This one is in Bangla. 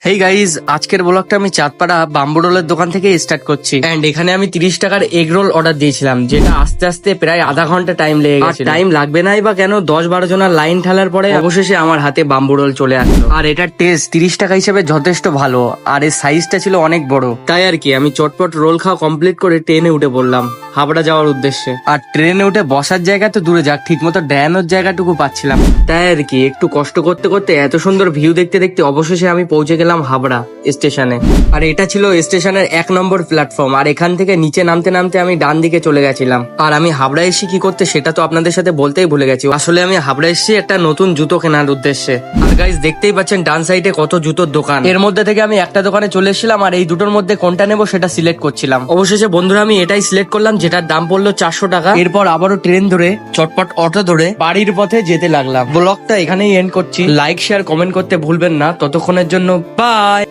হেই গাইজ, আজকের ব্লগটা আমি চাঁদপাড়া বাম্বু রোলের দোকান থেকে স্টার্ট করছি। এন্ড এখানে আমি 30 টাকার এগ রোল অর্ডার দিয়েছিলাম, যেটা আস্তে আস্তে প্রায় আধা ঘন্টা টাইম লেগে গেছে। টাইম লাগবে নাই বা কেন, 10-12 জনের লাইন ঠেলার পরে অবশেষে আমার হাতে বাম্বু রোল চলে আসলো। আর এটার টেস্ট 30 টাকা হিসেবে যথেষ্ট ভালো, আর এর সাইজটা ছিল অনেক বড়। তাই আর কি আমি চটপট রোল খাওয়া কমপ্লিট করে ট্রেনে উঠে পড়লাম হাবড়া যাওয়ার উদ্দেশ্যে। আর ট্রেনে উঠে বসার জায়গা তো দূরে যাক, ঠিক মতো ড্যানোর জায়গাটুকু পাচ্ছিলাম। তাই আর কি একটু কষ্ট করতে করতে এত সুন্দর ভিউ দেখতে দেখতে অবশেষে আমি পৌঁছে গেলাম হাবড়া স্টেশনে। আর এটা ছিল স্টেশনের 1 নম্বর প্ল্যাটফর্ম। আর এখান থেকে নিচে নামতে নামতে আমি ডান দিকে চলে গেছিলাম। আর আমি হাবড়া এসেছি কি করতে সেটা তো আপনাদের সাথে বলতেই ভুলে গেছি। আসলে আমি হাবড়া এসেছি একটা নতুন জুতো কেনার উদ্দেশ্যে। আর গাইস দেখতেই পাচ্ছেন ডান সাইডে কত জুতোর দোকান। এর মধ্যে থেকে আমি একটা দোকানে চলে এসেছিলাম, আর এই দুটোর মধ্যে কোনটা নেবো সেটা সিলেক্ট করছিলাম। অবশেষে বন্ধুরা আমি এটাই সিলেক্ট করলাম, যেটার দাম পড়লো 400 টাকা। এরপর আবারও ট্রেন ধরে চটপট অটো ধরে বাড়ির পথে যেতে লাগলাম। ব্লগটা এখানেই এন্ড করছি। লাইক শেয়ার কমেন্ট করতে ভুলবেন না। ততক্ষণের জন্য বাই।